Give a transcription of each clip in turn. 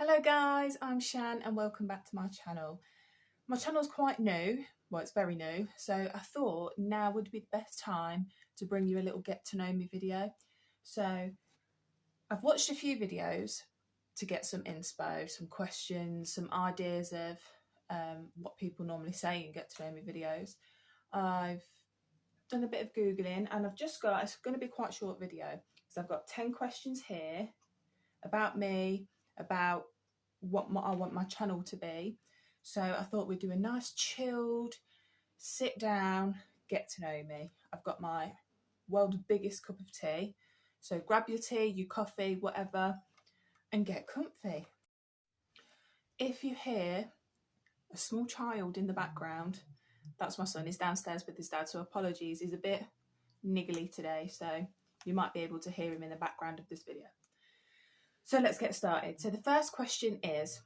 Hello guys, I'm Shan and welcome back to my channel. My channel's quite new, well it's very new, so I thought now would be the best time to bring you a little get to know me video. So I've watched a few videos to get some inspo, some questions, some ideas of what people normally say in get to know me videos. I've done a bit of Googling and I've just got, it's going to be quite a short video, so I've got 10 questions here about me, about what I want my channel to be. So I thought we'd do a nice chilled, sit down, get to know me. I've got my world's biggest cup of tea. So grab your tea, your coffee, whatever, and get comfy. If you hear a small child in the background, that's my son. He's downstairs with his dad, so apologies. He's a bit niggly today, so you might be able to hear him in the background of this video. So let's get started. So the first question is,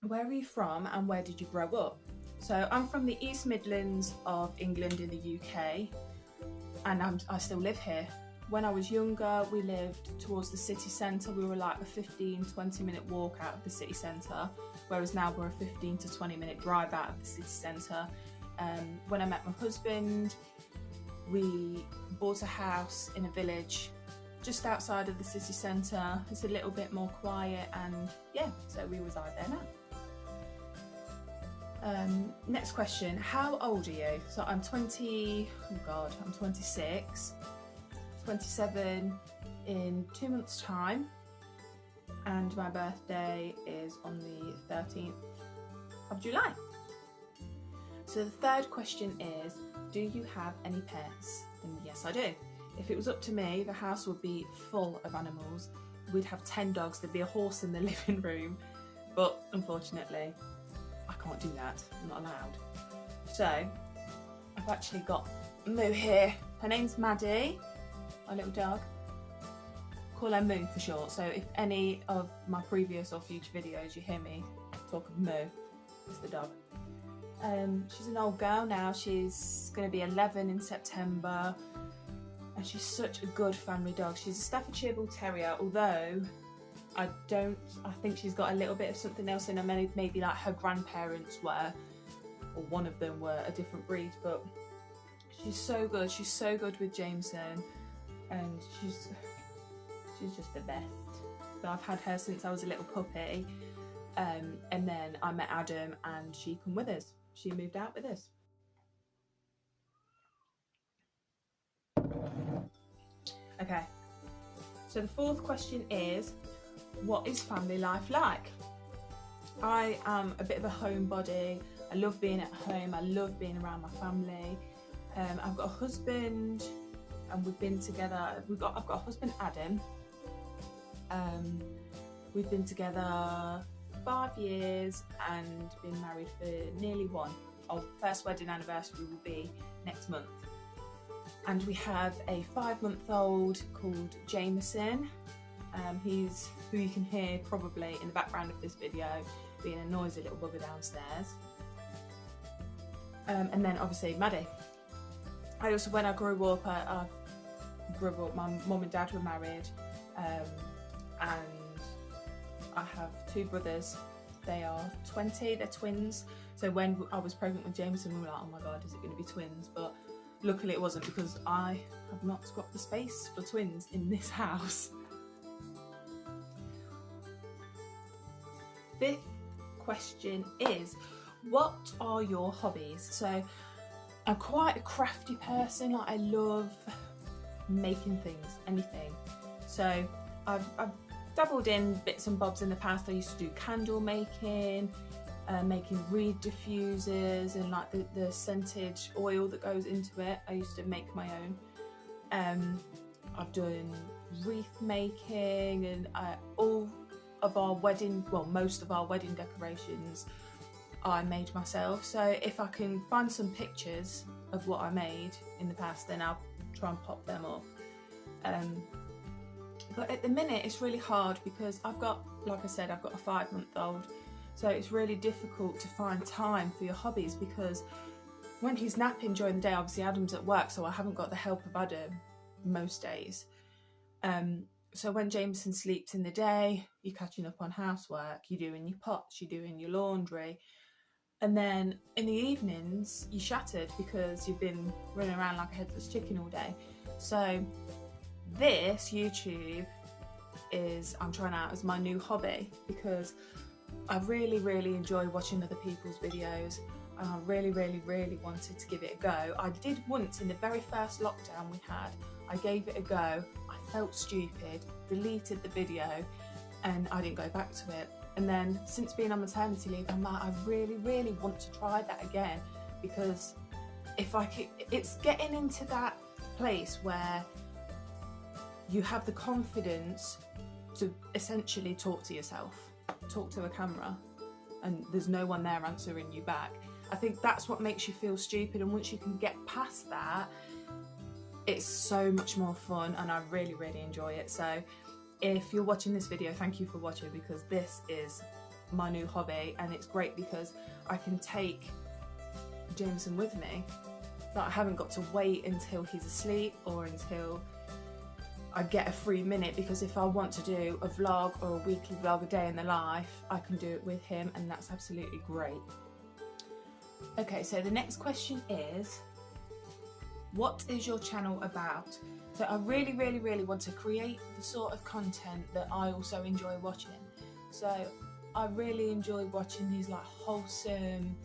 where are you from and where did you grow up? So I'm from the East Midlands of England in the UK, and I still live here. When I was younger, we lived towards the city centre. We were like a 15-20 minute walk out of the city centre, whereas now we're a 15 to 20 minute drive out of the city centre. When I met my husband, we bought a house in a village just outside of the city centre. It's a little bit more quiet, and yeah, so we reside there now. Next question, how old are you? So I'm 26, 27 in 2 months time, and my birthday is on the 13th of July. So the third question is, do you have any pets? And yes, I do. If it was up to me, the house would be full of animals. We'd have 10 dogs, there'd be a horse in the living room, but unfortunately, I can't do that, I'm not allowed. So, I've actually got Moo here. Her name's Maddie, my little dog. Call her Moo for short, so if any of my previous or future videos you hear me talk of Moo, it's the dog. She's an old girl now, she's going to be 11 in September. And she's such a good family dog. She's a Staffordshire Bull Terrier, although I think she's got a little bit of something else in her. Maybe like her grandparents were, or one of them were a different breed, but she's so good. She's so good with Jameson, and she's just the best. So I've had her since I was a little puppy, and then I met Adam and she come with us. She moved out with us. Okay, so the fourth question is, what is family life like? I am a bit of a homebody. I love being at home. I love being around my family. I've got a husband, and we've been together. I've got a husband, Adam. We've been together 5 years and been married for nearly 1. Our first wedding anniversary will be next month. And we have a 5-month-old called Jameson. He's who you can hear probably in the background of this video, being a noisy little bugger downstairs. And then obviously Maddie. When I grew up, my mum and dad were married, and I have 2 brothers. They are 20, they're twins. So when I was pregnant with Jameson, we were like, oh my God, is it going to be twins? But luckily it wasn't, because I have not got the space for twins in this house. 5th question is, what are your hobbies? So I'm quite a crafty person. Like, I love making things, anything. So I've dabbled in bits and bobs in the past. I used to do candle making, making reed diffusers, and like the scented oil that goes into it. I used to make my own. I've done wreath making, and all of our wedding, well, most of our wedding decorations I made myself. So if I can find some pictures of what I made in the past, then I'll try and pop them up. But at the minute it's really hard because I've got, like I said, I've got a 5-month-old. So it's really difficult to find time for your hobbies, because when he's napping during the day, obviously Adam's at work, so I haven't got the help of Adam most days. So when Jameson sleeps in the day, you're catching up on housework, you're doing your pots, you're doing your laundry. And then in the evenings, you're shattered because you've been running around like a headless chicken all day. So this YouTube I'm trying out as my new hobby, because I really, really enjoy watching other people's videos, and I really, really, really wanted to give it a go. I did once in the very first lockdown we had. I gave it a go. I felt stupid, deleted the video, and I didn't go back to it. And then since being on maternity leave, I'm like, I really, really want to try that again, because if I could, it's getting into that place where you have the confidence to essentially talk to yourself, talk to a camera, and there's no one there answering you back. I think that's what makes you feel stupid, and once you can get past that, it's so much more fun, and I really, really enjoy it. So if you're watching this video, thank you for watching, because this is my new hobby, and it's great because I can take Jameson with me. Like, I haven't got to wait until he's asleep or until I get a free minute, because if I want to do a vlog or a weekly vlog, a day in the life, I can do it with him, and that's absolutely great. Okay, so the next question is, what is your channel about? So I really, really, really want to create the sort of content that I also enjoy watching. So I really enjoy watching these like wholesome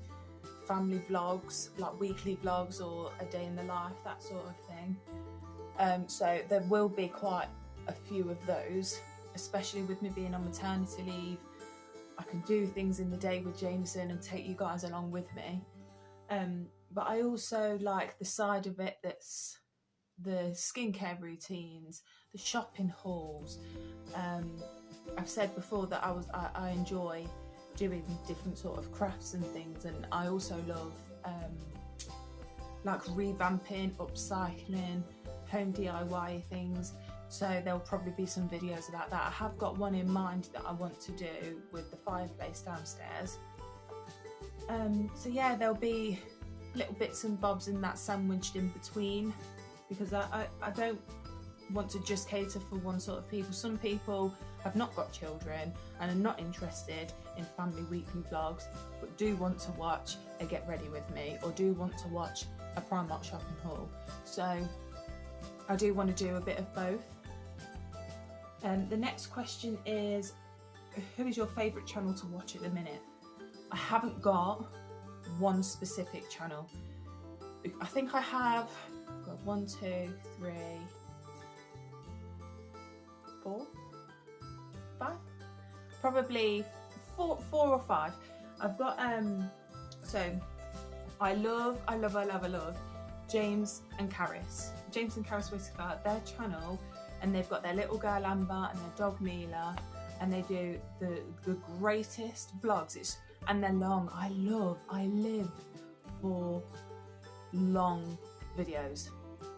family vlogs, like weekly vlogs or a day in the life, that sort of thing. So there will be quite a few of those, especially with me being on maternity leave. I can do things in the day with Jameson and take you guys along with me. But I also like the side of it that's the skincare routines, the shopping hauls. I've said before that I enjoy doing different sort of crafts and things, and I also love like revamping, upcycling, home DIY things. So there'll probably be some videos about that. I have got one in mind that I want to do with the fireplace downstairs. So yeah, there'll be little bits and bobs in that sandwiched in between, because I don't want to just cater for one sort of people. Some people have not got children and are not interested in family weekly vlogs, but do want to watch a get ready with me, or do want to watch a Primark shopping haul. So I do want to do a bit of both. The next question is, who is your favourite channel to watch at the minute? I haven't got one specific channel. I think I have got 1, 2, 3, 4, 5, probably four or five. I've got so I love James and Caris Whittaker, their channel, and they've got their little girl Amber and their dog Mila, and they do the greatest vlogs. And they're long. I live for long videos.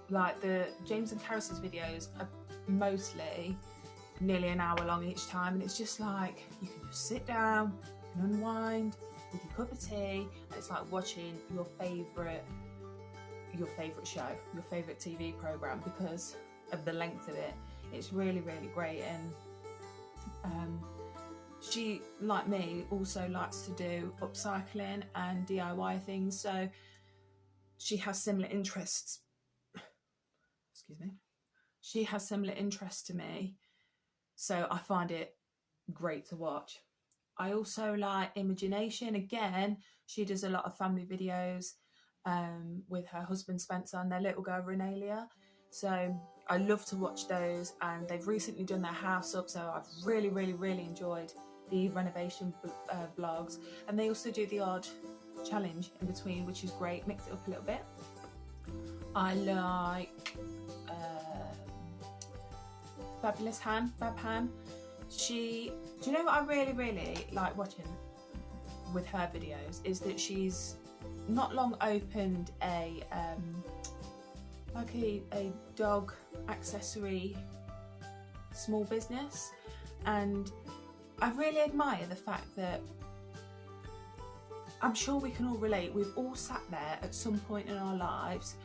Like the James and Caris's videos are mostly nearly an hour long each time, and it's just like you can just sit down, you can unwind with your cup of tea, and it's like watching your favourite show, your favourite TV programme, because of the length of it. It's really, really great. And she, like me, also likes to do upcycling and DIY things, so she has similar interests. Excuse me. She has similar interests to me, so I find it great to watch. I also like Imagination. Again, she does a lot of family videos with her husband Spencer and their little girl Renalia. So I love to watch those, and they've recently done their house up, so I've really, really, really enjoyed the renovation vlogs. And they also do the odd challenge in between, which is great, mix it up a little bit. I like Fabulous Han, Fab Han. Do you know what I really, really like watching with her videos is that she's not long opened a dog accessory small business, and I really admire the fact that, I'm sure we can all relate, we've all sat there at some point in our lives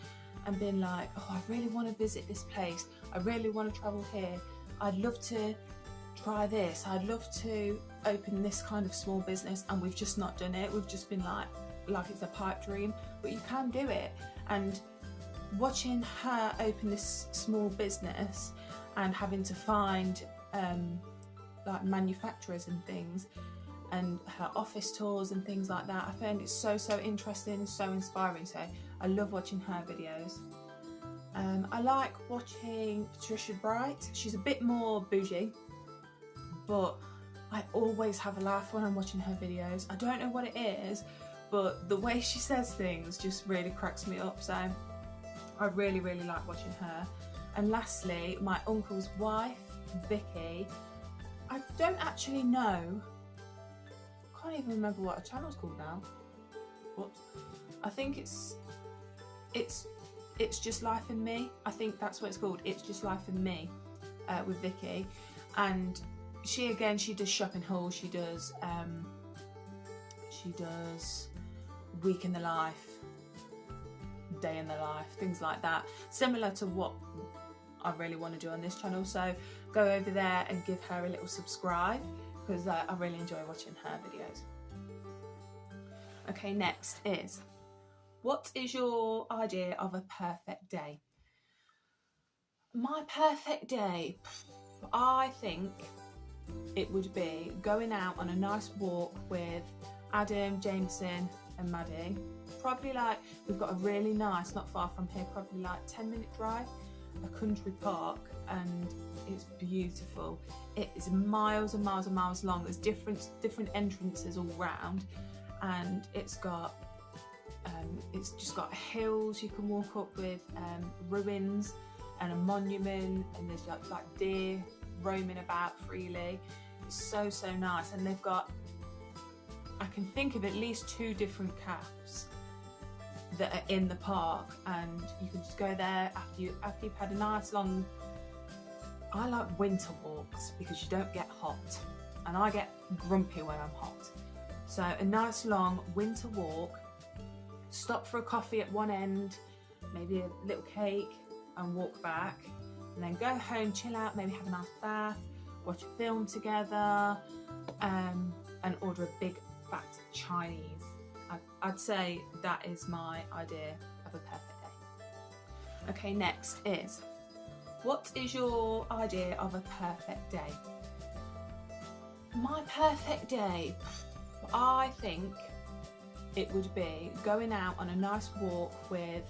and been like, oh, I really want to visit this place, I really want to travel here, I'd love to try this, I'd love to open this kind of small business, and we've just not done it. We've just been like it's a pipe dream, but you can do it. And watching her open this small business and having to find like manufacturers and things, and her office tours and things like that, I found it so interesting and so inspiring. So I love watching her videos. I like watching Patricia Bright. She's a bit more bougie, but I always have a laugh when I'm watching her videos. I don't know what it is, but the way she says things just really cracks me up. So I really like watching her. And lastly, my uncle's wife, Vicky. I don't actually know, I can't even remember what her channel's called now. What? I think it's Just Life in Me. I think that's what it's called. It's Just Life in Me, with Vicky. And she does shopping hauls. She does week in the life, day in the life, things like that, similar to what I really want to do on this channel. So go over there and give her a little subscribe, because I really enjoy watching her videos. Okay, next is, what is your idea of a perfect day? My perfect day, I think it would be going out on a nice walk with Adam, Jameson and Maddie. Probably like, we've got a really nice, not far from here, probably like 10-minute drive, a country park, and it's beautiful. It is miles and miles and miles long. There's different entrances all round, and it's just got hills you can walk up with, ruins and a monument, and there's like deer roaming about freely. It's so nice. And they've got, I can think of at least 2 different cafes that are in the park, and you can just go there after you've had a nice long, I like winter walks because you don't get hot, and I get grumpy when I'm hot. So a nice long winter walk, stop for a coffee at one end, maybe a little cake, and walk back, and then go home, chill out, maybe have a nice bath, watch a film together, and order a big fat Chinese. I'd say that is my idea of a perfect day. Okay, next is, what is your idea of a perfect day? My perfect day, I think it would be going out on a nice walk with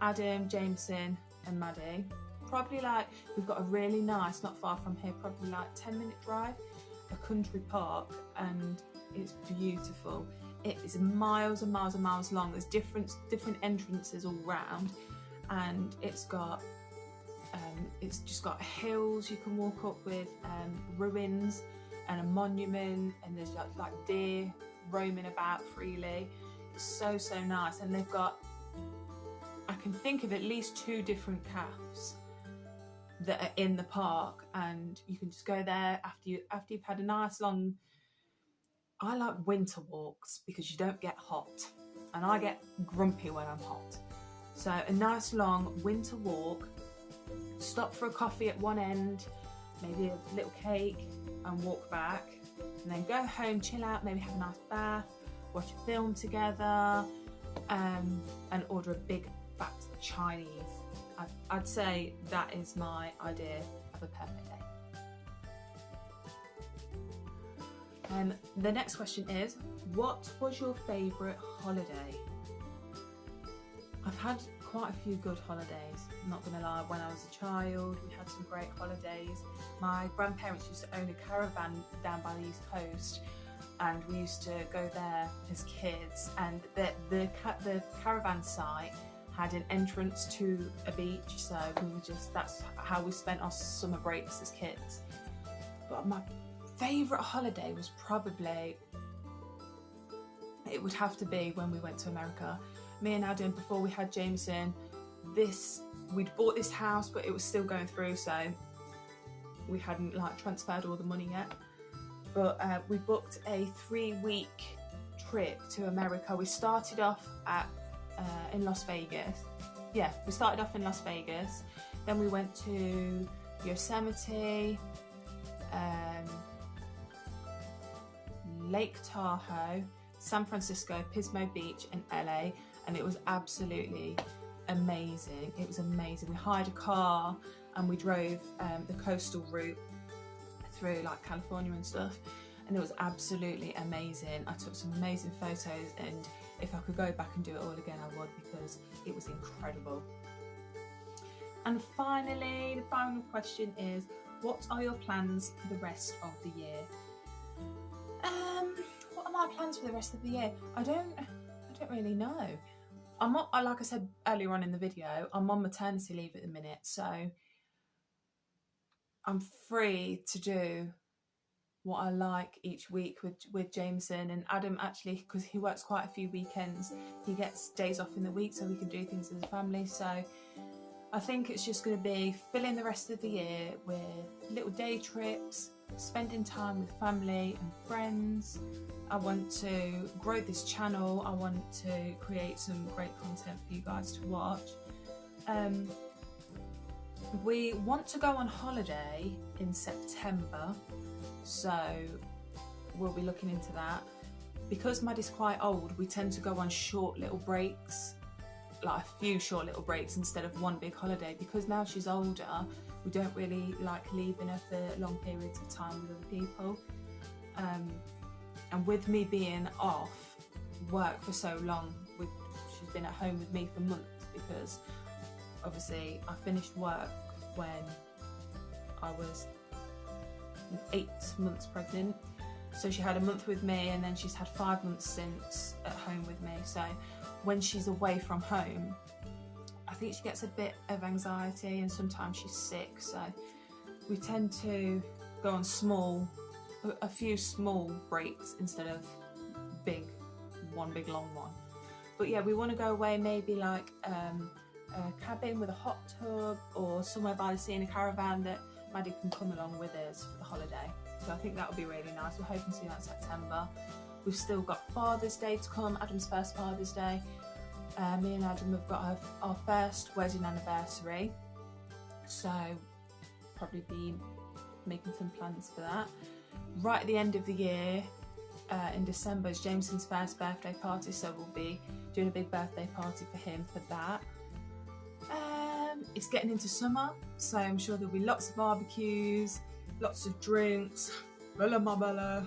Adam, Jameson and Maddie. Probably like, we've got a really nice, not far from here, probably like 10-minute drive, a country park, and it's beautiful. It is miles and miles and miles long. There's different entrances all round, and it's just got hills you can walk up with, ruins and a monument, and there's like deer roaming about freely. It's so nice. And they've got, I can think of at least 2 different cafes that are in the park, and you can just go there after you've had a nice long, I like winter walks because you don't get hot, and I get grumpy when I'm hot. So a nice long winter walk, stop for a coffee at one end, maybe a little cake, and walk back, and then go home, chill out, maybe have a nice bath, watch a film together, and order a big fat Chinese. I'd say that is my idea of a perfect day. The next question is, what was your favourite holiday? I've had quite a few good holidays, I'm not going to lie. When I was a child, we had some great holidays. My grandparents used to own a caravan down by the East Coast, and we used to go there as kids, and the caravan site had an entrance to a beach, so that's how we spent our summer breaks as kids. But my favourite holiday was probably, it would have to be when we went to America. Me and Adam, before we had Jameson, we'd bought this house, but it was still going through, so we hadn't like transferred all the money yet. But we booked a 3-week trip to America. We started off in Las Vegas. Yeah, we started off in Las Vegas. Then we went to Yosemite, Lake Tahoe, San Francisco, Pismo Beach and LA, and it was absolutely amazing. It was amazing. We hired a car and we drove the coastal route through like California and stuff, and it was absolutely amazing. I took some amazing photos, and if I could go back and do it all again I would, because it was incredible. And finally, the final question is, what are your plans for the rest of the year? What are my plans for the rest of the year? I don't really know. I'm not, like I said earlier on in the video, I'm on maternity leave at the minute, so I'm free to do what I like each week with Jameson. And Adam, actually, because he works quite a few weekends, he gets days off in the week so we can do things as a family. So I think it's just going to be filling the rest of the year with little day trips, spending time with family and friends. I want to grow this channel. I want to create some great content for you guys to watch. We want to go on holiday in September, so we'll be looking into that. Because Maddie's quite old, we tend to go on short little breaks, like a few short little breaks instead of one big holiday. Because now she's older, we don't really like leaving her for long periods of time with other people. And with me being off work for so long, she's been at home with me for months, because obviously I finished work when I was 8 months pregnant. So she had a month with me, and then she's had 5 months since at home with me. So when she's away from home, I think she gets a bit of anxiety, and sometimes she's sick. So we tend to go on a few small breaks instead of one big long one. But yeah, we want to go away, maybe like a cabin with a hot tub, or somewhere by the sea in a caravan that Maddie can come along with us for the holiday. So I think that would be really nice. We're hoping to do that in September. We've still got Father's Day to come, Adam's first Father's Day. Me and Adam have got our first wedding anniversary, so probably be making some plans for that. Right at the end of the year, in December, is Jameson's first birthday party, so we'll be doing a big birthday party for him for that. It's getting into summer, so I'm sure there'll be lots of barbecues, lots of drinks, bella ma bella.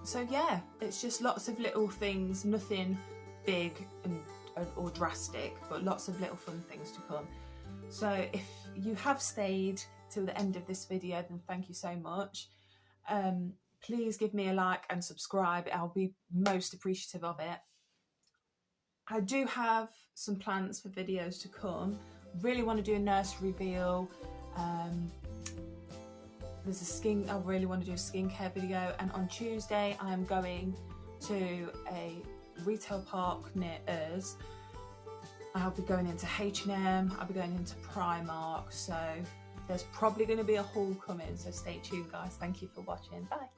So yeah, it's just lots of little things, nothing big or drastic, but lots of little fun things to come. So if you have stayed till the end of this video, then thank you so much. Please give me a like and subscribe. I'll be most appreciative of it. I do have some plans for videos to come. Really want to do a nursery reveal. I really want to do a skincare video, and on Tuesday I am going to a retail park near us. I'll be going into H&M, I'll be going into Primark, so there's probably going to be a haul coming, so stay tuned guys. Thank you for watching, bye.